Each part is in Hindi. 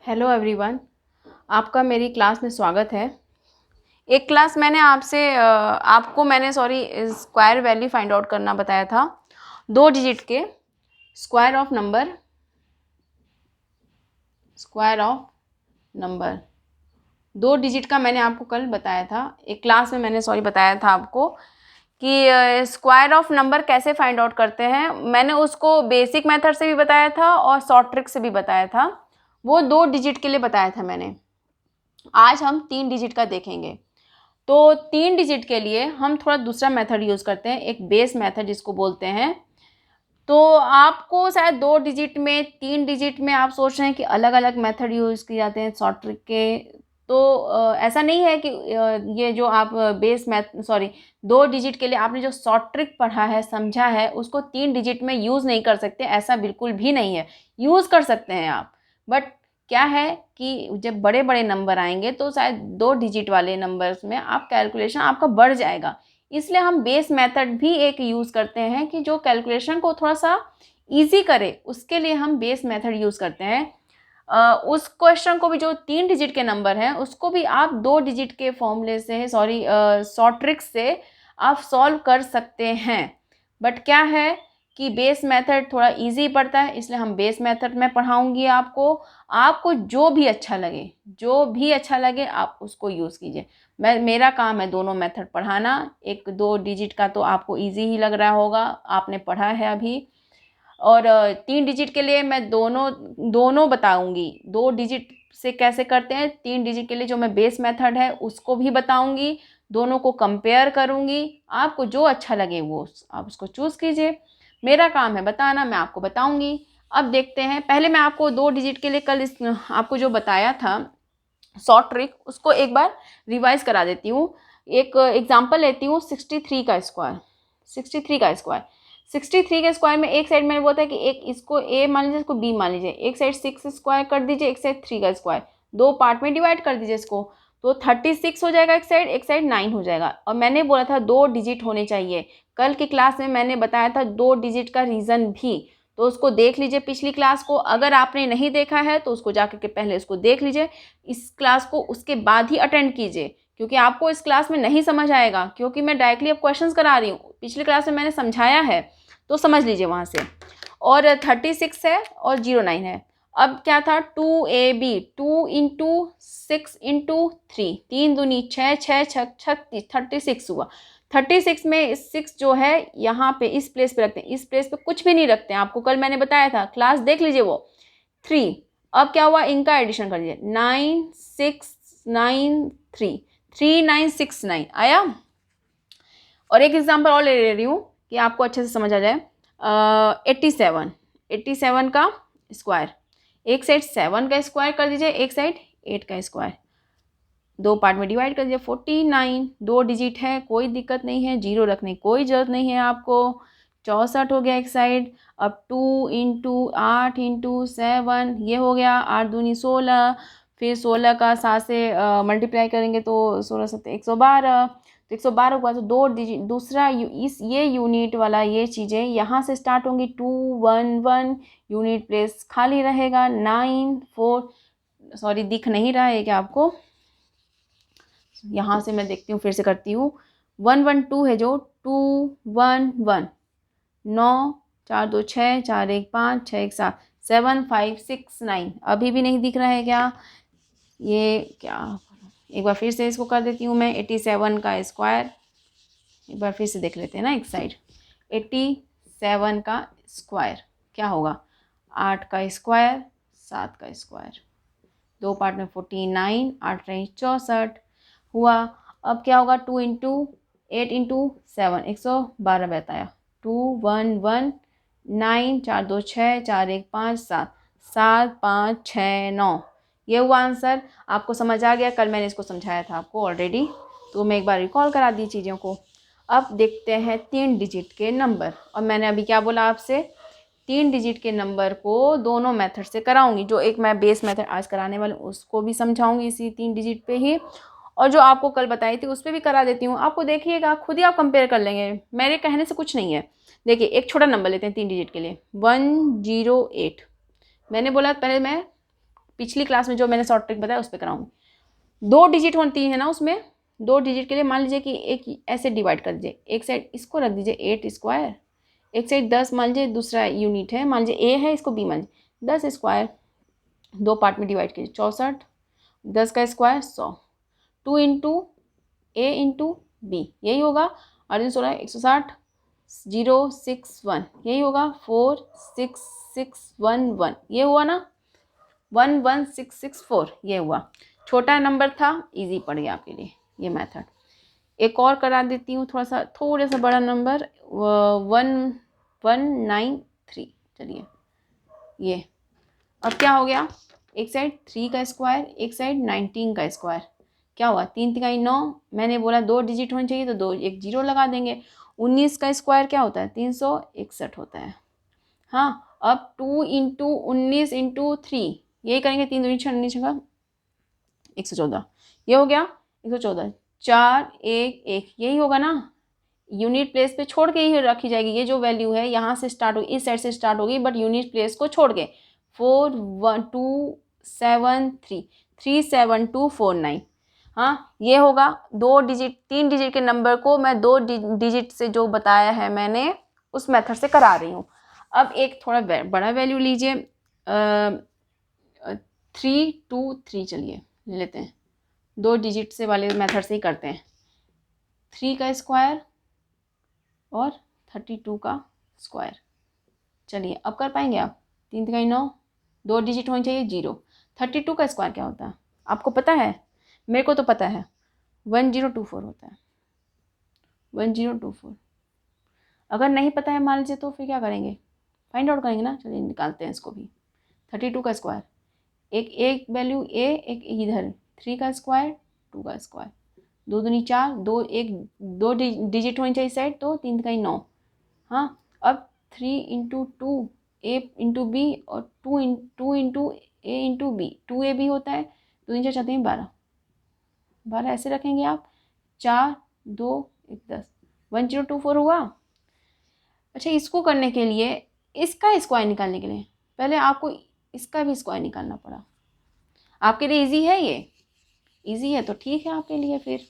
हेलो एवरीवन, आपका मेरी क्लास में स्वागत है। एक क्लास मैंने आपको मैंने स्क्वायर वैल्यू फाइंड आउट करना बताया था। 2 डिजिट के स्क्वायर ऑफ नंबर 2 डिजिट का मैंने आपको कल बताया था। एक क्लास में मैंने बताया था आपको कि स्क्वायर ऑफ नंबर कैसे फाइंड आउट करते हैं। मैंने उसको बेसिक मेथड से भी बताया था और शॉर्ट ट्रिक से भी बताया था। वो 2 डिजिट के लिए बताया था मैंने। आज हम 3 डिजिट का देखेंगे। तो 3 डिजिट के लिए हम थोड़ा दूसरा मेथड यूज़ करते हैं, एक बेस मेथड जिसको बोलते हैं। तो आपको शायद 2 डिजिट में 3 डिजिट में आप सोच रहे हैं कि अलग अलग मेथड यूज़ किए जाते हैं शॉर्ट ट्रिक के। तो ऐसा नहीं है कि ये जो आप 2 डिजिट के लिए आपने जो शॉर्ट ट्रिक पढ़ा है, समझा है, उसको 3 डिजिट में यूज़ नहीं कर सकते, ऐसा बिल्कुल भी नहीं है। यूज़ कर सकते हैं आप, बट क्या है कि जब बड़े बड़े नंबर आएंगे तो शायद 2 डिजिट वाले नंबर्स में आप कैलकुलेशन आपका बढ़ जाएगा। इसलिए हम बेस मेथड भी एक यूज़ करते हैं कि जो कैलकुलेशन को थोड़ा सा इजी करे, उसके लिए हम बेस मेथड यूज़ करते हैं। उस क्वेश्चन को भी जो 3 डिजिट के नंबर हैं उसको भी आप 2 डिजिट के फॉर्मूले से शॉर्ट ट्रिक से आप सॉल्व कर सकते हैं। बट क्या है कि बेस मेथड थोड़ा इजी पड़ता है, इसलिए हम बेस मेथड में पढ़ाऊंगी आपको। आपको जो भी अच्छा लगे आप उसको यूज़ कीजिए। मेरा काम है दोनों मेथड पढ़ाना। एक 2 डिजिट का तो आपको इजी ही लग रहा होगा, आपने पढ़ा है अभी। और 3 डिजिट के लिए मैं दोनों दोनों बताऊंगी। 2 डिजिट से कैसे करते हैं, 3 डिजिट के लिए जो मैं बेस मेथड है उसको भी बताऊंगी। दोनों को कंपेयर करूंगी। आपको जो अच्छा लगे वो आप उसको चूज़ कीजिए। मेरा काम है बताना, मैं आपको बताऊंगी। अब देखते हैं, पहले मैं आपको 2 डिजिट के लिए कल आपको जो बताया था शॉर्ट ट्रिक, उसको एक बार रिवाइज करा देती हूँ। एक एग्जांपल लेती हूँ 63 के स्क्वायर में एक साइड मैंने बोला था कि एक इसको ए मान लीजिए, इसको बी मान लीजिए। एक साइड 6 स्क्वायर कर दीजिए, एक साइड 3 का स्क्वायर, 2 पार्ट में डिवाइड कर दीजिए इसको। तो 36 हो जाएगा एक साइड 9 हो जाएगा। और मैंने बोला था 2 डिजिट होने चाहिए। कल की क्लास में मैंने बताया था 2 डिजिट का रीज़न भी, तो उसको देख लीजिए पिछली क्लास को। अगर आपने नहीं देखा है तो उसको जाकर के पहले उसको देख लीजिए। इस क्लास को उसके बाद ही अटेंड कीजिए, क्योंकि आपको इस क्लास में नहीं समझ आएगा, क्योंकि मैं डायरेक्टली अब क्वेश्चंस करा रही हूँ। पिछली क्लास में मैंने समझाया है, तो समझ लीजिए वहाँ से। और 36 है और 09 है। अब क्या था, 2ab, 2 × 6 × 3, 3 दूनी 6, 6 छक 36, 36 हुआ। 36 में 6 जो है यहाँ पे इस प्लेस पे रखते हैं, इस प्लेस पे कुछ भी नहीं रखते हैं। आपको कल मैंने बताया था, क्लास देख लीजिए वो। 3, अब क्या हुआ, इनका एडिशन कर लीजिए, 9 6 9 3, 3969 आया। और एक एग्जांपल और ले रही हूँ कि आपको अच्छे से समझ आ जाए। 87 का स्क्वायर, एक साइड 7 का स्क्वायर कर दीजिए, एक साइड 8 का स्क्वायर, 2 पार्ट में डिवाइड कर दीजिए। 49, 2 डिजिट है, कोई दिक्कत नहीं है, जीरो रखने की कोई ज़रूरत नहीं है आपको। 64 हो गया एक साइड। अब 2 × 8 × 7 ये हो गया, 8 दूनी 16, फिर 16 का 7 से मल्टीप्लाई करेंगे तो 16 7 112। तो 112 हुआ, तो 2 डिजिट दूसरा ये यूनिट वाला ये चीज़ें यहाँ से स्टार्ट होंगी। 2 1 1 यूनिट प्लेस खाली रहेगा। 9 4 दिख नहीं रहा है क्या आपको, यहाँ से मैं देखती हूँ, फिर से करती हूँ। 1 1 2 है जो, 2 1 1, 9 4 2 6 4 1 5 6 1 7 7 5 6 9, अभी भी नहीं दिख रहा है क्या ये, क्या एक बार फिर से इसको कर देती हूँ मैं। 87 का स्क्वायर, एक बार फिर से देख लेते हैं ना एक साइड। 87 का स्क्वायर क्या होगा, 8 का स्क्वायर 7 का स्क्वायर, 2 पार्ट में 49, 8 रही 64 हुआ। अब क्या होगा, 2 × 8 × 7 112 बताया। 2 1 1 9 4 2 6 4 1 5 7 7 5 6 9, ये हुआ आंसर। आपको समझ आ गया, कल मैंने इसको समझाया था आपको ऑलरेडी, तो मैं एक बार रिकॉल करा दी चीज़ों को। अब देखते हैं 3 डिजिट के नंबर। और मैंने अभी क्या बोला आपसे, 3 डिजिट के नंबर को दोनों मेथड से कराऊंगी। जो एक मैं बेस मेथड आज कराने वाली हूँ उसको भी समझाऊंगी इसी 3 डिजिट पे ही, और जो आपको कल बताई थी उस पर भी करा देती हूँ। आपको देखिएगा, खुद ही आप कंपेयर कर लेंगे, मेरे कहने से कुछ नहीं है। देखिए एक छोटा नंबर लेते हैं 3 डिजिट के लिए, 108। मैंने बोला पहले मैं पिछली क्लास में जो मैंने शॉर्ट ट्रिक बताया उस पर कराऊंगी। 2 डिजिट होती है ना उसमें, 2 डिजिट के लिए मान लीजिए कि एक ऐसे डिवाइड कर दीजिए, एक साइड इसको रख दीजिए 8 स्क्वायर, एक साइड 10 मान लीजिए, दूसरा यूनिट है मान लीजिए A है, इसको B मान लीजिए, 10 स्क्वायर 2 पार्ट में डिवाइड कीजिए, 64, 10 का square 100, 2 into A into B यही होगा, और 16 160, 061 यही होगा, 46611 ये हुआ ना, 11664 ये हुआ। छोटा नंबर था, इजी पड़ गया आपके लिए ये मेथड। एक और करा देती हूँ थोड़ा सा बड़ा नंबर, 1193। चलिए ये अब क्या हो गया, एक साइड 3 का स्क्वायर, एक साइड 19 का स्क्वायर, क्या हुआ 3 3 9, मैंने बोला 2 डिजिट होने चाहिए तो 2 एक जीरो लगा देंगे। 19 का स्क्वायर क्या होता है 361 होता है। हाँ अब 2 इंटू 19 इंटू 3 यही करेंगे, 3 दूनी 6 19 का 114 ये हो गया 114, 4 1 1 यही होगा ना, यूनिट प्लेस पे छोड़ के ही रखी जाएगी, ये जो वैल्यू है यहाँ से स्टार्ट होगी, इस साइड से स्टार्ट होगी, बट यूनिट प्लेस को छोड़ के 41273 37249। हाँ ये होगा 2 डिजिट 3 डिजिट के नंबर को मैं 2 डिजिट से जो बताया है मैंने उस मेथड से करा रही हूँ। अब एक थोड़ा बड़ा वैल्यू लीजिए, 323 चलिए ले लेते हैं, 2 डिजिट से वाले मेथड से ही करते हैं। 3 का स्क्वायर और 32 का स्क्वायर, चलिए अब कर पाएंगे आप, 3 3 9, 2 डिजिट होनी चाहिए 0। 32 का स्क्वायर क्या होता है आपको पता है, मेरे को तो पता है 1024 होता है, 1024। अगर नहीं पता है मान लीजिए तो फिर क्या करेंगे, फाइंड आउट करेंगे ना, चलिए निकालते हैं इसको भी। 32 का स्क्वायर, एक वैल्यू A एक इधर, 3 का स्क्वायर 2 का स्क्वायर, 2 दूनी 4, 2 डिजिट होनी चाहिए साइड, तो 3 3 9। हाँ अब 3 इंटू 2 A इंटू B और 2 into A into B, 2AB होता है, 2 नीचे चाहते हैं 12 12 ऐसे रखेंगे आप, 4 2 1 10, 1024 हुआ। अच्छा इसको करने के लिए, इसका स्क्वायर निकालने के लिए पहले आपको इसका भी स्क्वायर निकालना पड़ा। आपके लिए इजी है, ये इजी है तो ठीक है आपके लिए, फिर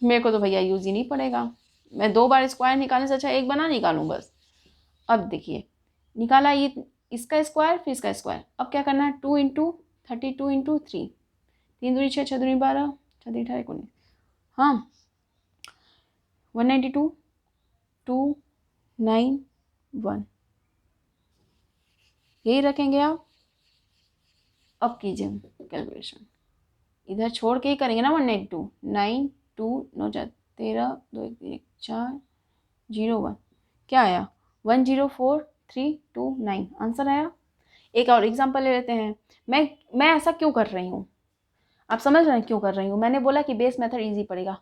मेरे को तो भैया यूज ही नहीं पड़ेगा, मैं 2 बार स्क्वायर निकालने से अच्छा एक बना निकालूं बस। अब देखिए निकाला ये इसका स्क्वायर फिर इसका स्क्वायर, अब क्या करना है 2 इंटू 32 इंटू 3, 3 दूनी 6 6 दूनी 12 6 3 18 19, हाँ 192 291 यही रखेंगे आप। अब कीजिए कैलकुलेशन, इधर छोड़ के ही करेंगे ना, 192 9 2 9 13 2 1 4 0 1 क्या आया 104329 आंसर आया। एक और एग्जांपल ले लेते हैं, मैं ऐसा क्यों कर रही हूँ, आप समझ रहे हैं क्यों कर रही हूँ। मैंने बोला कि बेस मेथड इजी पड़ेगा,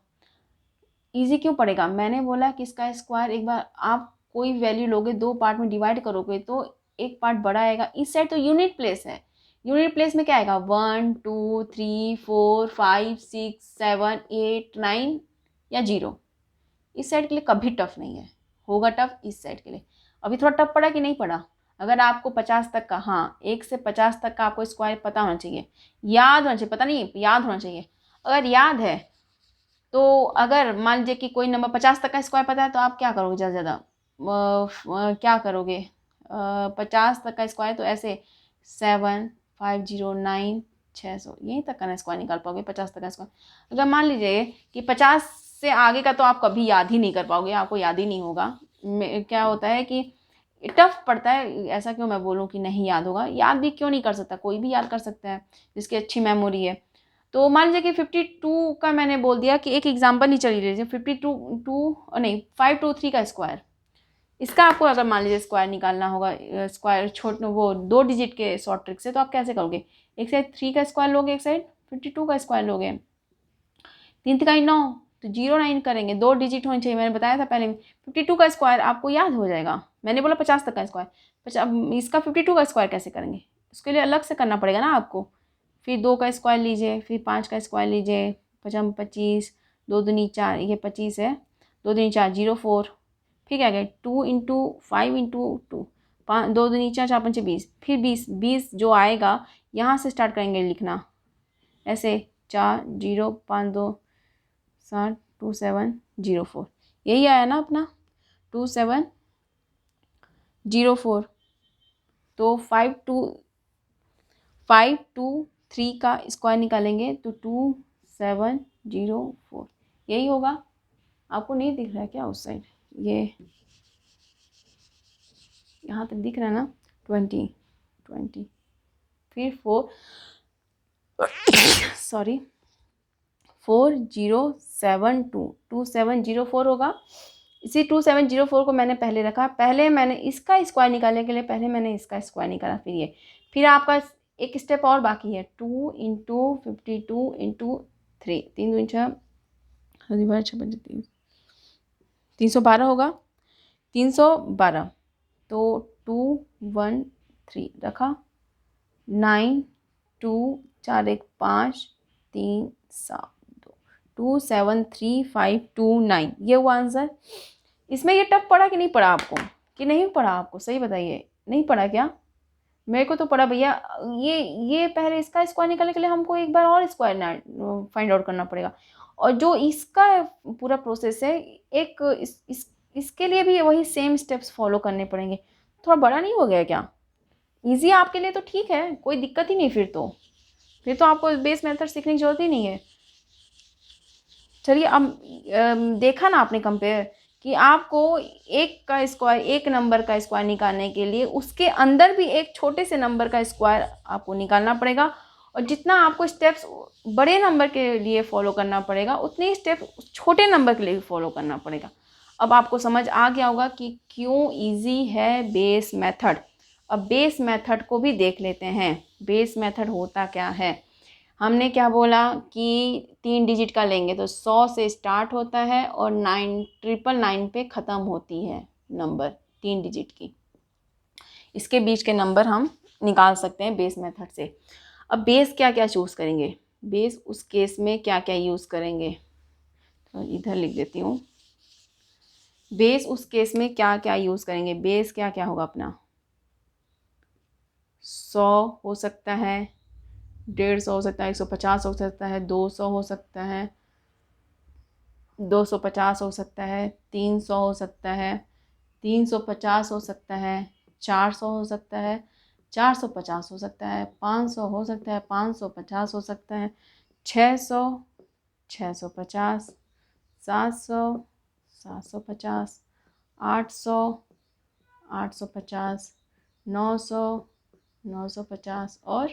इजी क्यों पड़ेगा, मैंने बोला कि इसका स्क्वायर एक बार आप कोई वैल्यू लोगे 2 पार्ट में डिवाइड करोगे तो एक पार्ट बड़ा आएगा, इस साइड तो यूनिट प्लेस है, यूनिट प्लेस में क्या आएगा 1 2 3 4 5 6 7 8 9 या 0। इस साइड के लिए कभी टफ नहीं है, होगा टफ इस साइड के लिए। अभी थोड़ा टफ पड़ा कि नहीं पड़ा, अगर आपको 50 तक का, हाँ 1 से 50 तक का आपको स्क्वायर पता होना चाहिए, याद होना चाहिए, पता नहीं याद होना चाहिए। अगर याद है तो अगर मान लीजिए कि कोई नंबर 50 तक का स्क्वायर पता है तो आप क्या करोगे, ज़्यादा ज़्यादा क्या करोगे, 50 तक का स्क्वायर तो ऐसे 7509 600 यहीं तक का स्क्वायर निकाल पाओगे 50 तक का स्क्वायर। अगर मान लीजिए कि 50 से आगे का तो आप कभी याद ही नहीं कर पाओगे, आपको याद ही नहीं होगा। क्या होता है कि टफ पड़ता है, ऐसा क्यों मैं बोलूँ कि नहीं याद होगा, याद भी क्यों नहीं कर सकता, कोई भी याद कर सकता है जिसकी अच्छी मेमोरी है। तो मान लीजिए कि 52 का मैंने बोल दिया कि एक एग्जांपल ही चली लीजिए, 523 का स्क्वायर, इसका आपको अगर मान लीजिए स्क्वायर निकालना होगा, स्क्वायर छोड़ वो 2 डिजिट के शॉर्ट ट्रिक से, तो आप कैसे करोगे, एक साइड 3 का स्क्वायर लोगे, एक साइड 52 का स्क्वायर लोगे, 3 3 9 तो 09 करेंगे, 2 डिजिट होनी चाहिए, मैंने बताया था पहले। 52 का स्क्वायर आपको याद हो जाएगा, मैंने बोला 50 तक का स्क्वायर, अब इसका 52 का स्क्वायर कैसे करेंगे, उसके लिए अलग से करना पड़ेगा ना आपको। फिर 2 का स्क्वायर लीजिए, फिर 5 का स्क्वायर लीजिए, 25 2 दूनी 4 ये 25 है, 2 दूनी 4 04, फिर क्या गया 2 इंटू 5 इंटू 2 5 2 दूनी 4 4 5 20, फिर 20 जो आएगा यहाँ से स्टार्ट करेंगे लिखना ऐसे 4052602704, यही आया ना अपना 2704। तो 523 का स्क्वायर निकालेंगे तो 2704 यही होगा। आपको नहीं दिख रहा है क्या उस साइड, ये यहाँ तक दिख रहा है ना 20 फिर 2704 होगा। इसी 2704 को मैंने पहले रखा, पहले मैंने इसका स्क्वायर निकालने के लिए पहले मैंने इसका स्क्वायर निकाला, फिर ये, फिर आपका एक स्टेप और बाकी है 2 × 52 × 3, 3 दूनी 6 312 होगा, 312 तो 213 रखा, 9 2 4 1 5 3 7 2 27359 ये हुआ आंसर। इसमें ये टफ पड़ा कि नहीं पड़ा आपको, कि नहीं पड़ा आपको, सही बताइए, नहीं पड़ा क्या? मेरे को तो पड़ा भैया। ये पहले इसका स्क्वायर निकालने के लिए हमको एक बार और स्क्वायर फाइंड आउट करना पड़ेगा, और जो इसका पूरा प्रोसेस है एक इसके लिए भी वही सेम स्टेप्स फॉलो करने पड़ेंगे। थोड़ा बड़ा नहीं हो गया क्या? ईजी आपके लिए तो ठीक है, कोई दिक्कत ही नहीं, फिर तो आपको बेस मेथड सीखने की जरूरत ही नहीं है। चलिए अब देखा ना आपने कंपेयर कि आपको एक नंबर का स्क्वायर निकालने के लिए उसके अंदर भी एक छोटे से नंबर का स्क्वायर आपको निकालना पड़ेगा, और जितना आपको स्टेप्स बड़े नंबर के लिए फॉलो करना पड़ेगा उतने ही स्टेप छोटे नंबर के लिए भी फॉलो करना पड़ेगा। अब आपको समझ आ गया होगा कि क्यों इजी है बेस मेथड। अब बेस मेथड को भी देख लेते हैं, बेस मेथड होता क्या है। हमने क्या बोला कि 3 डिजिट का लेंगे तो 100 से स्टार्ट होता है और 999 पे ख़त्म होती है नंबर 3 डिजिट की। इसके बीच के नंबर हम निकाल सकते हैं बेस मेथड से। अब बेस क्या क्या चूज़ करेंगे, बेस उस केस में क्या क्या यूज़ करेंगे, तो इधर लिख देती हूँ। बेस उस केस में क्या क्या यूज़ करेंगे, बेस क्या क्या होगा अपना, 100 हो सकता है, 150 हो सकता है, 150 हो सकता है, 200 हो सकता है, 250 हो सकता है, 300 हो सकता है, 350 हो सकता है, 400 हो सकता है, 450 हो सकता है, 500 हो सकता है, 550 हो सकता है, 600 650, 700 750, 800 850, 900 950 और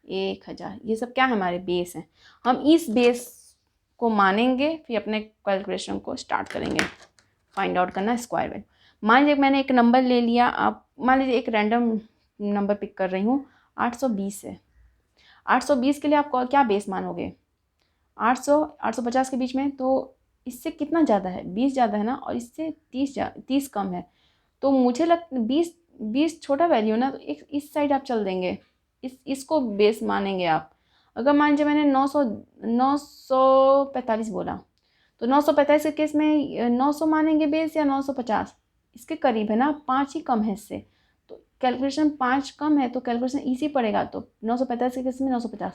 1000। ये सब क्या है, हमारे बेस हैं। हम इस बेस को मानेंगे, फिर अपने कैलकुलेशन को स्टार्ट करेंगे, फाइंड आउट करना स्क्वायर वैल्यू। मान लीजिए मैंने एक नंबर ले लिया, आप मान लीजिए एक रैंडम नंबर पिक कर रही हूँ, 820 है। 820 के लिए आप क्या बेस मानोगे, 800 850 के बीच में, तो इससे कितना ज़्यादा है, 20 ज़्यादा है ना, और इससे 30 कम है। तो मुझे लगता 20 छोटा वैल्यू ना, तो एक इस साइड आप चल देंगे, इसको बेस मानेंगे आप। अगर मान लीजिए मैंने 945 बोला, तो 945 के केस में 900 मानेंगे बेस या 950, इसके करीब है ना, 5 ही कम है इससे, तो कैलकुलेशन 5 कम है तो कैलकुलेशन ईजी पड़ेगा। तो 945 के केस में 950।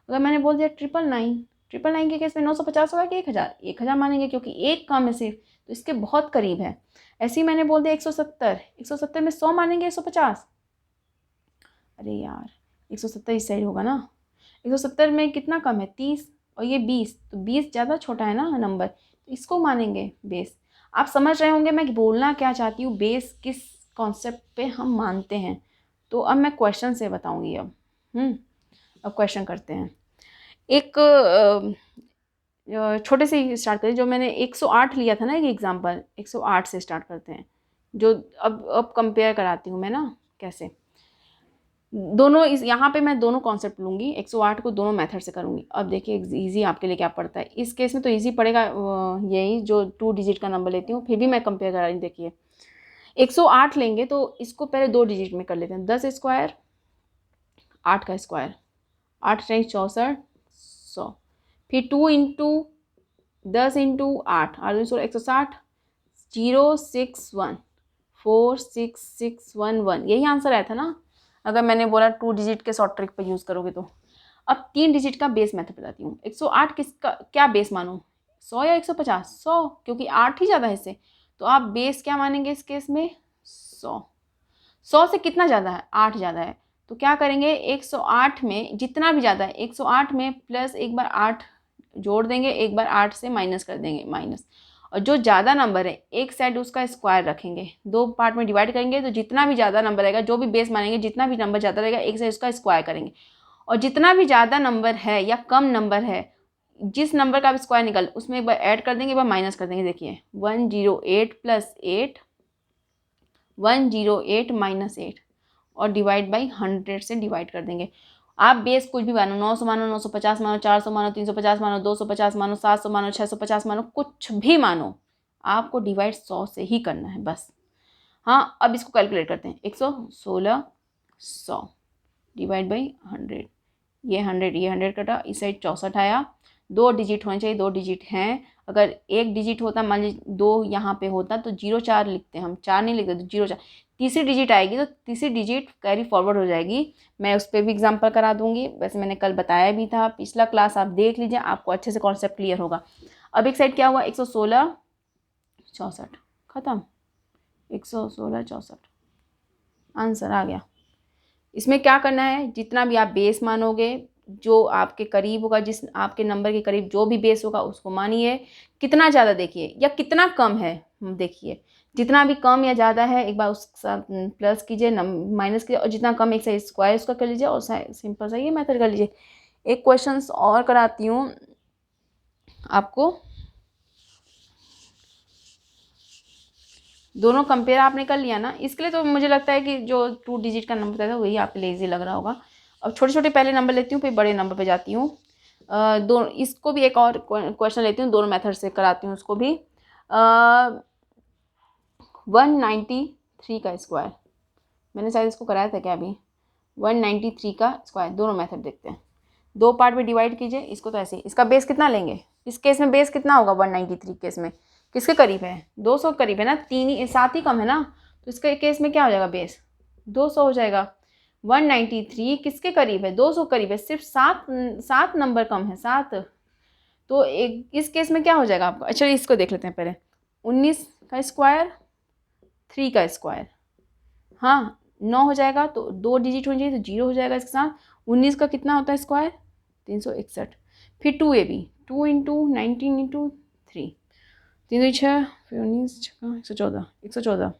अगर मैंने बोल दिया 999 के केस में 950 होगा कि 1000 मानेंगे, क्योंकि एक कम है सिर्फ, तो इसके बहुत करीब है। ऐसे ही मैंने बोल दिया 170 में 100 मानेंगे 150, अरे यार 170 इस साइड होगा ना, 170 में कितना कम है 30, और ये 20, तो 20 ज़्यादा छोटा है ना नंबर, तो इसको मानेंगे बेस। आप समझ रहे होंगे मैं बोलना क्या चाहती हूँ, बेस किस कॉन्सेप्ट पे हम मानते हैं। तो अब मैं क्वेश्चन से बताऊँगी। अब क्वेश्चन करते हैं। एक छोटे से ही स्टार्ट करें, जो मैंने 108 लिया था ना, एक एग्जांपल 108 से स्टार्ट करते हैं, जो अब कंपेयर कराती हूँ मैं ना कैसे। दोनों यहाँ पे मैं दोनों कॉन्सेप्ट लूँगी, 108 को दोनों मेथड से करूँगी। अब देखिए इजी आपके लिए क्या पड़ता है, इस केस में तो इजी पड़ेगा यही जो 2 डिजिट का नंबर लेती हूँ, फिर भी मैं कंपेयर करा रही हूँ। देखिए 108 लेंगे तो इसको पहले 2 डिजिट में कर लेते हैं, 10 स्क्वायर 8 का स्क्वायर, 8 × 64 100, फिर 2 × 10 × 8 8 160 061 46611, यही आंसर आया था ना। अगर मैंने बोला 2 डिजिट के शॉर्ट ट्रिक पर यूज़ करोगे तो। अब 3 डिजिट का बेस मेथड बताती हूँ। 108 किसका क्या बेस मानूँ, 100 या 150? 100, क्योंकि 8 ही ज़्यादा है इससे, तो आप बेस क्या मानेंगे इस केस में, 100। 100 से कितना ज़्यादा है, 8 ज़्यादा है, तो क्या करेंगे 108 में जितना भी ज़्यादा है 108 में प्लस एक बार 8 जोड़ देंगे, एक बार 8 से माइनस कर देंगे, माइनस। और जो ज़्यादा नंबर है एक साइड उसका स्क्वायर रखेंगे, 2 पार्ट में डिवाइड करेंगे, तो जितना भी ज़्यादा नंबर रहेगा, जो भी बेस मानेंगे, जितना भी नंबर ज़्यादा रहेगा एक साइड उसका स्क्वायर करेंगे। और जितना भी ज़्यादा नंबर है या कम नंबर है, जिस नंबर का आप स्क्वायर निकल उसमें एक बार ऐड कर देंगे, एक बार माइनस कर देंगे। देखिए 108 प्लस 8, 108 माइनस 8, और डिवाइड बाई 100 से डिवाइड कर देंगे। आप बेस कुछ भी मानो, 900 मानो, 950 मानो, 400 मानो, 350 मानो, 250 मानो, 700 मानो, 650 मानो, कुछ भी मानो, आपको डिवाइड 100 से ही करना है बस। हाँ, अब इसको कैलकुलेट करते हैं। 116 100 डिवाइड बाई 100, ये 100 कटा, इस साइड 64 आया। 2 डिजिट होने चाहिए, 2 डिजिट हैं। अगर 1 डिजिट होता, मान लीजिए 2 यहाँ पे होता, तो 04 लिखते हैं हम, 4 नहीं लिखते, तो 04। तीसरी डिजिट आएगी तो तीसरी डिजिट कैरी फॉरवर्ड हो जाएगी। मैं उस पर भी एग्जांपल करा दूंगी, वैसे मैंने कल बताया भी था, पिछला क्लास आप देख लीजिए, आपको अच्छे से कॉन्सेप्ट क्लियर होगा। अब एक साइड क्या हुआ, 116 64 खत्म, 116 64 आंसर आ गया। इसमें क्या करना है, जितना भी आप बेस मानोगे, जो आपके करीब होगा, जिस आपके नंबर के करीब जो भी बेस होगा उसको मानिए। कितना ज़्यादा देखिए या कितना कम है देखिए, जितना भी कम या ज़्यादा है एक बार उसके साथ प्लस कीजिए, माइनस कीजिए, और जितना कम एक साइड स्क्वायर उसका कर लीजिए, और सिंपल सा ये मेथड कर लीजिए। एक क्वेश्चन और कराती हूँ आपको, दोनों कंपेयर आपने कर लिया ना, इसके लिए तो मुझे लगता है कि जो 2 डिजिट का नंबर था वही आपके लिए ईजी लग रहा होगा। अब छोटे छोटे पहले नंबर लेती हूँ, फिर बड़े नंबर पे जाती हूँ। दोनों, इसको भी एक और क्वेश्चन लेती हूँ, दोनों मेथड से कराती हूँ उसको भी। 193 का स्क्वायर, मैंने शायद इसको कराया था क्या अभी, 193 का स्क्वायर, दोनों मेथड देखते हैं। 2 पार्ट में डिवाइड कीजिए इसको, तो ऐसे ही इसका बेस कितना लेंगे, इस केस में बेस कितना होगा 193 केस में, किसके करीब है, 200 करीब है ना, 7 ही कम है ना, तो इसके केस में क्या हो जाएगा, बेस 200 हो जाएगा। 193 किसके करीब है, 200 करीब है, सिर्फ 7 नंबर कम है, 7, तो एक इस केस में क्या हो जाएगा आपको। अच्छा इसको देख लेते हैं पहले, 19 का स्क्वायर, 3 का स्क्वायर, हाँ 9 हो जाएगा, तो 2 डिजिट होनी चाहिए, तो 0 हो जाएगा इसके साथ। 19 का कितना होता है स्क्वायर, 361, फिर 2 ये भी 2 इंटू 19 इंटू 3, 3 6, फिर 19 छक्का 114, 114,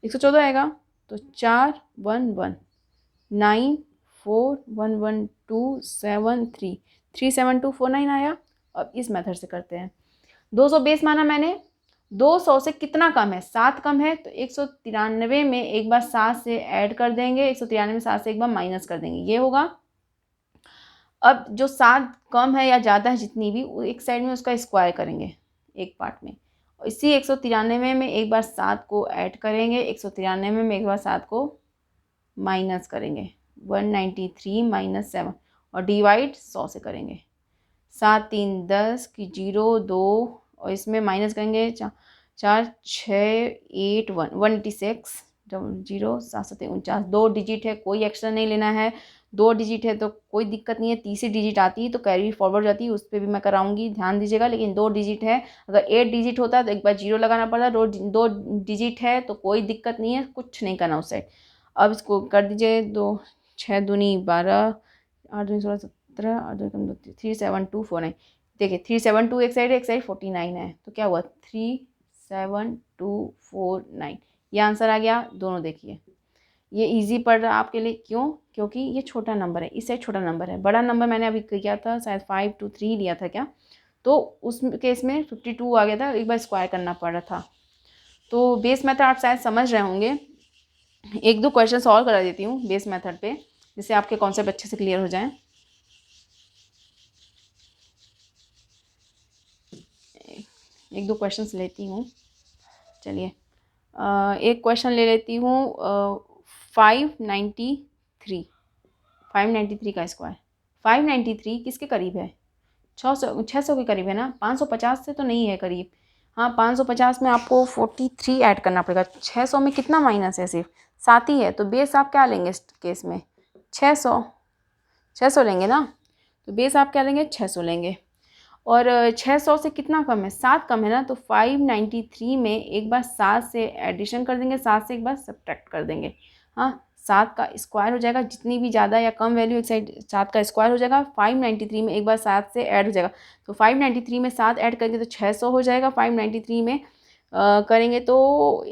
114 आएगा, तो 4 1 1 9 4 1 1 2 7 3 3 7 2 4 9 आया। अब इस मेथड से करते हैं। 200 बेस माना मैंने, 200 से कितना कम है, 7 कम है, तो 193 में एक बार 7 से ऐड कर देंगे, 193 में 7 से एक बार माइनस कर देंगे, ये होगा। अब जो 7 कम है या ज़्यादा है जितनी भी, एक साइड में उसका स्क्वायर करेंगे एक पार्ट में, और इसी 193 में एक बार 7 को ऐड करेंगे, 193 में एक बार 7 को माइनस करेंगे, 193 माइनस 7, और डिवाइड 100 से करेंगे। 7 3 10 की 0 2, और इसमें माइनस करेंगे 4 6 8 1 186 0 7 7 49, 2 डिजिट है, कोई एक्स्ट्रा नहीं लेना है। 2 डिजिट है तो कोई दिक्कत नहीं है, तीसरी डिजिट आती है तो कैरी फॉरवर्ड जाती है, उस पर भी मैं कराऊंगी, ध्यान दीजिएगा। लेकिन 2 डिजिट है, अगर 8 डिजिट होता है तो एक बार 0 लगाना पड़ता है, 2 डिजिट है तो कोई दिक्कत नहीं है, कुछ नहीं करना उस साइड। अब इसको कर दीजिए, 2 6 दूनी 12, 8 दूनी 16 17, 8 2 कम 2 3 7 2 4 9, देखिए 3 7 2 एक साइड 49 है, तो क्या हुआ 3 7 2 4 9, ये आंसर आ गया। दोनों देखिए, ये इजी पड़ रहा है आपके लिए, क्यों, क्योंकि ये छोटा नंबर है, इस साइड छोटा नंबर है, बड़ा नंबर मैंने अभी किया था शायद 5 2 3 लिया था क्या, तो उस केस में 52 आ गया था, एक बार स्क्वायर करना पड़ रहा था। तो बेस मेथड आप शायद समझ रहे होंगे। एक दो क्वेश्चन सॉल्व करा देती हूँ बेस मेथड पे, जिससे आपके कॉन्सेप्ट अच्छे से क्लियर हो जाएं। एक दो क्वेश्चंस लेती हूँ, चलिए एक क्वेश्चन ले लेती हूँ। 593 का स्क्वायर, 593 किसके करीब है, 600 के करीब है ना, 550 से तो नहीं है करीब, हाँ 550 में आपको 43 ऐड करना पड़ेगा। 600 में कितना माइनस है, सिर्फ 7 ही है, तो बेस आप क्या लेंगे इस केस में, 600 लेंगे ना, तो बेस आप क्या लेंगे, 600 लेंगे। और 600 से कितना कम है, 7 कम है ना, तो 593 में एक बार 7 से एडिशन कर देंगे, 7 से एक बार सब्ट्रैक्ट कर देंगे। हाँ 7 का स्क्वायर हो जाएगा, जितनी भी ज़्यादा या कम वैल्यू एक साइड 7 का स्क्वायर हो जाएगा, 593 में एक बार 7 से ऐड हो जाएगा, तो 593 में 7 ऐड करेंगे तो 600 हो जाएगा। 593 में करेंगे तो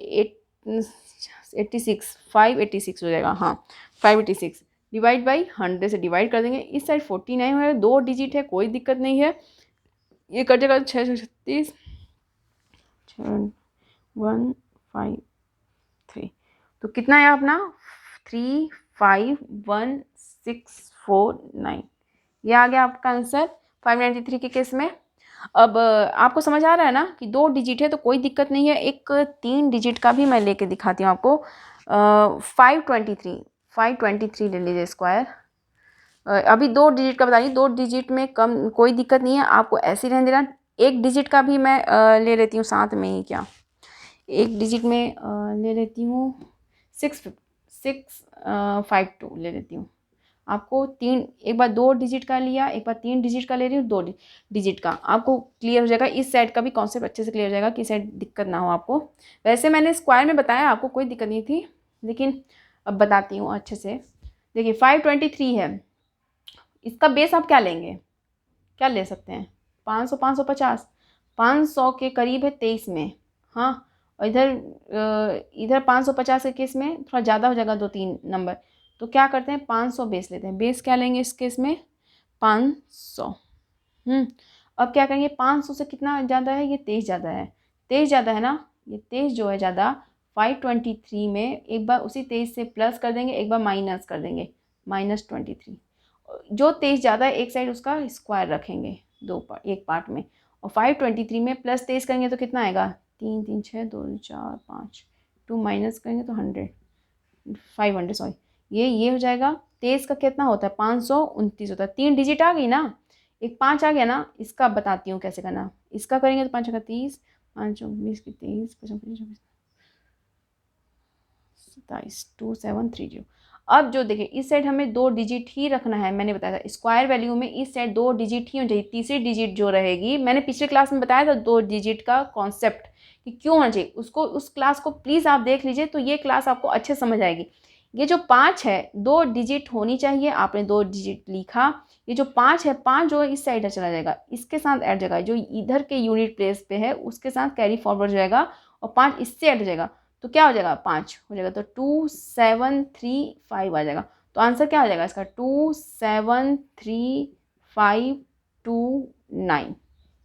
586 हो जाएगा। हाँ 586 डिवाइड बाई 100 से डिवाइड कर देंगे, इस साइड 49 है, 2 डिजिट है, कोई दिक्कत नहीं है, ये कट जाएगा 636 153, तो कितना है अपना 351,649, ये आ गया आपका आंसर 593 के केस में। अब आपको समझ आ रहा है ना कि 2 डिजिट है तो कोई दिक्कत नहीं है, एक 3 डिजिट का भी मैं लेके दिखाती हूँ आपको। 523 ले लीजिए स्क्वायर। अभी 2 डिजिट का बता रही, 2 डिजिट में कम कोई दिक्कत नहीं है, आपको ऐसे ही रहने देना। 1 डिजिट का भी मैं ले लेती हूँ साथ में ही, क्या 1 डिजिट में ले लेती हूँ 652 ले लेती हूँ। आपको 3 एक बार 2 डिजिट का लिया, एक बार 3 डिजिट का ले रही हूँ, 2 डिजिट का, आपको क्लियर हो जाएगा, इस साइड का भी कॉन्सेप्ट अच्छे से क्लियर हो जाएगा कि इस साइड दिक्कत ना हो आपको। वैसे मैंने स्क्वायर में बताया, आपको कोई दिक्कत नहीं थी, लेकिन अब बताती हूँ अच्छे से। देखिए 523 है, इसका बेस आप क्या लेंगे, क्या ले सकते हैं, 500 550, 500 के करीब है 23 में। हाँ और इधर 550 के केस में थोड़ा ज़्यादा हो जाएगा, 2-3 नंबर, तो क्या करते हैं 500 बेस लेते हैं। बेस क्या लेंगे इस केस में, 500। अब क्या करेंगे, 500 से कितना ज़्यादा है, ये 23 ज़्यादा है, 23 ज़्यादा है ना, ये 23 जो है ज़्यादा, 523 में एक बार उसी 23 से प्लस कर देंगे, एक बार माइनस कर देंगे, -23। जो 23 ज़्यादा है एक साइड उसका स्क्वायर रखेंगे, एक पार्ट में, और 523 में प्लस 23 करेंगे तो कितना आएगा, 3 3 6 2 4 5, 2 माइनस करेंगे तो 500 सॉरी, ये हो जाएगा। 23 का कितना होता है, 529 होता है, 3 डिजिट आ गई ना, एक 5 आ गया ना, इसका बताती हूँ कैसे करना। इसका करेंगे तो 5 का 30, 5 19 की 23, 25 27 2730। अब जो देखिए इस साइड हमें 2 डिजिट ही रखना है, मैंने बताया था स्क्वायर वैल्यू में इस साइड 2 डिजिट ही हो चाहिए, तीसरी डिजिट जो रहेगी, मैंने पिछले क्लास में बताया था 2 डिजिट का कॉन्सेप्ट कि क्यों होना चाहिए, उसको उस क्लास को प्लीज़ आप देख लीजिए, तो ये क्लास आपको अच्छे समझ आएगी। ये जो 5 है 2 डिजिट होनी चाहिए, आपने 2 डिजिट लिखा, ये जो 5 है 5 जो इस साइड चला जाएगा, इसके साथ ऐड जाएगा, जो इधर के यूनिट प्लेस पे है उसके साथ कैरी फॉरवर्ड जाएगा, और 5 इससे ऐड हो जाएगा, तो क्या हो जाएगा 5 हो जाएगा, तो 2735 आ जाएगा। तो आंसर क्या हो जाएगा इसका, 273529,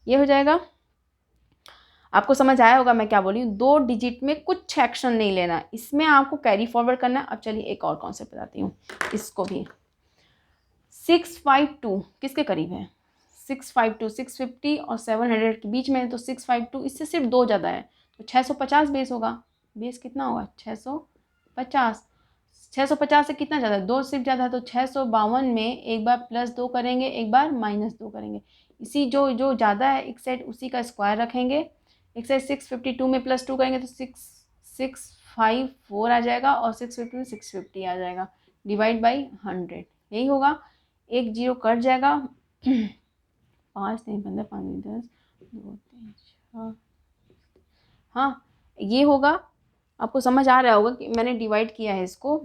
ये हो जाएगा। आपको समझ आया होगा मैं क्या बोली हूँ, 2 डिजिट में कुछ एक्शन नहीं लेना, इसमें आपको कैरी फॉरवर्ड करना है। अब चलिए एक और कॉन्सेप्ट बताती हूँ, इसको भी 652 किसके करीब है, 652 650 और 700 के बीच में है, तो 652 इससे सिर्फ 2 ज़्यादा है, तो 650 बेस होगा। बेस कितना होगा, 650, 650 से कितना ज़्यादा है, 2 सिर्फ ज़्यादा है, तो 652 में एक बार +2 करेंगे, एक बार -2 करेंगे, इसी जो जो ज़्यादा है एक साइड उसी का स्क्वायर रखेंगे, एक साइड 652 में +2 करेंगे तो 6654 आ जाएगा, और 650 में 650 आ जाएगा, डिवाइड बाई 100, यही होगा। 1 0 कट जाएगा, 5 3 15 5 10 2 3 6, हाँ ये होगा। आपको समझ आ रहा होगा कि मैंने डिवाइड किया है इसको,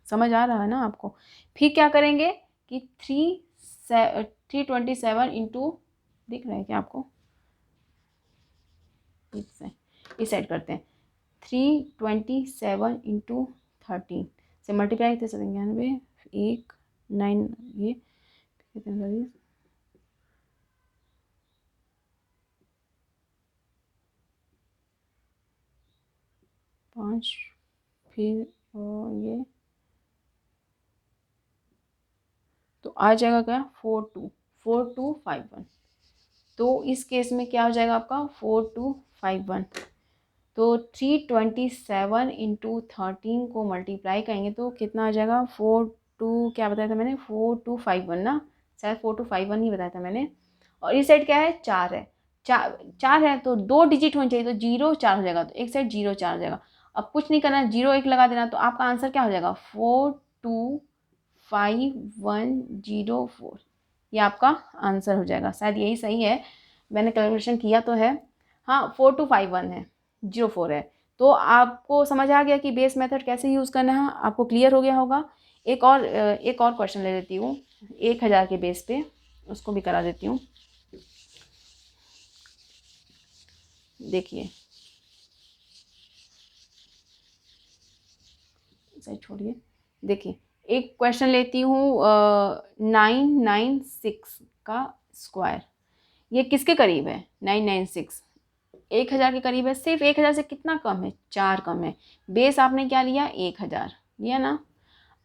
समझ आ रहा है ना आपको। फिर क्या करेंगे कि 327 इंटू, दिख रहा है क्या आपको, इस साइड करते हैं, 327 इंटू 13 से मल्टीप्लाई करते 97 1 9 ये कितने 5, फिर और ये तो आ जाएगा क्या 4251, तो इस केस में क्या हो जाएगा आपका 4251, तो 327 इंटू 13 को मल्टीप्लाई करेंगे तो कितना आ जाएगा 42, क्या बताया था मैंने 4251 ना, शायद 4251 ही बताया था मैंने। और इस साइड क्या है 4 है, चार है तो 2 डिजिट होनी चाहिए, तो 0 4 हो जाएगा, तो एक साइड 0 4 हो जाएगा। अब कुछ नहीं करना, 0 1 लगा देना, तो आपका आंसर क्या हो जाएगा 4 2 5 1 0 4। ये आपका आंसर हो जाएगा, शायद यही सही है, मैंने कैलकुलेशन किया तो है। हाँ 4 2 5 1 है, 0 4 है। तो आपको समझ आ गया कि बेस मेथड कैसे यूज़ करना है, आपको क्लियर हो गया होगा। एक और क्वेश्चन ले लेती हूँ 1000 के बेस पे, उसको भी करा देती हूँ। देखिए सही छोड़िए, देखिए एक क्वेश्चन लेती हूँ 996 का स्क्वायर। ये किसके करीब है 996? 1000 के करीब है। सिर्फ 1000 से कितना कम है, 4 कम है। बेस आपने क्या लिया 1000 लिया ना।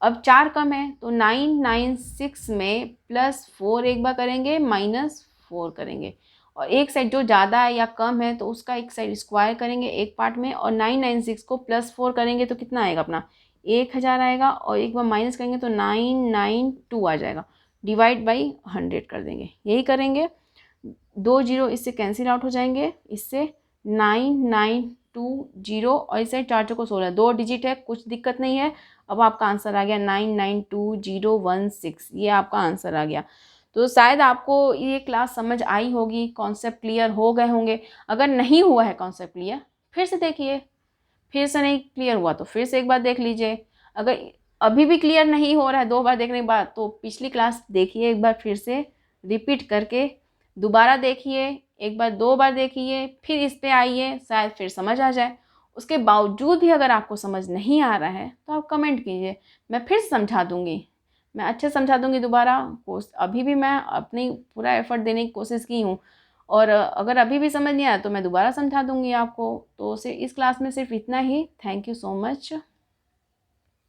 अब 4 कम है तो 996 में +4 एक बार करेंगे, -4 करेंगे, और एक साइड जो ज़्यादा है या कम है तो उसका एक साइड स्क्वायर करेंगे एक पार्ट में, और 996 को +4 करेंगे तो कितना आएगा अपना 1000 आएगा, और एक बार माइनस करेंगे तो 992 आ जाएगा। डिवाइड बाई 100 कर देंगे, यही करेंगे। 2 0 इससे कैंसिल आउट हो जाएंगे, इससे 9920, और इसे 4 चौको 16, 2 डिजिट है, कुछ दिक्कत नहीं है। अब आपका आंसर आ गया 992016, ये आपका आंसर आ गया। तो शायद आपको ये क्लास समझ आई होगी, कॉन्सेप्ट क्लियर हो गए होंगे। अगर नहीं हुआ है कॉन्सेप्ट क्लियर, फिर से देखिए, फिर से नहीं क्लियर हुआ तो फिर से एक बार देख लीजिए। अगर अभी भी क्लियर नहीं हो रहा है 2 बार देखने के बाद, तो पिछली क्लास देखिए एक बार फिर से रिपीट करके, दोबारा देखिए, एक बार 2 बार देखिए, फिर इस पे आइए, शायद फिर समझ आ जाए। उसके बावजूद भी अगर आपको समझ नहीं आ रहा है तो आप कमेंट कीजिए, मैं फिर समझा दूँगी, मैं अच्छे समझा दूँगी दोबारा। अभी भी मैं अपनी पूरा एफर्ट देने की कोशिश की हूँ, और अगर अभी भी समझ नहीं आया तो मैं दोबारा समझा दूँगी आपको। तो इस क्लास में सिर्फ इतना ही। Thank you so much.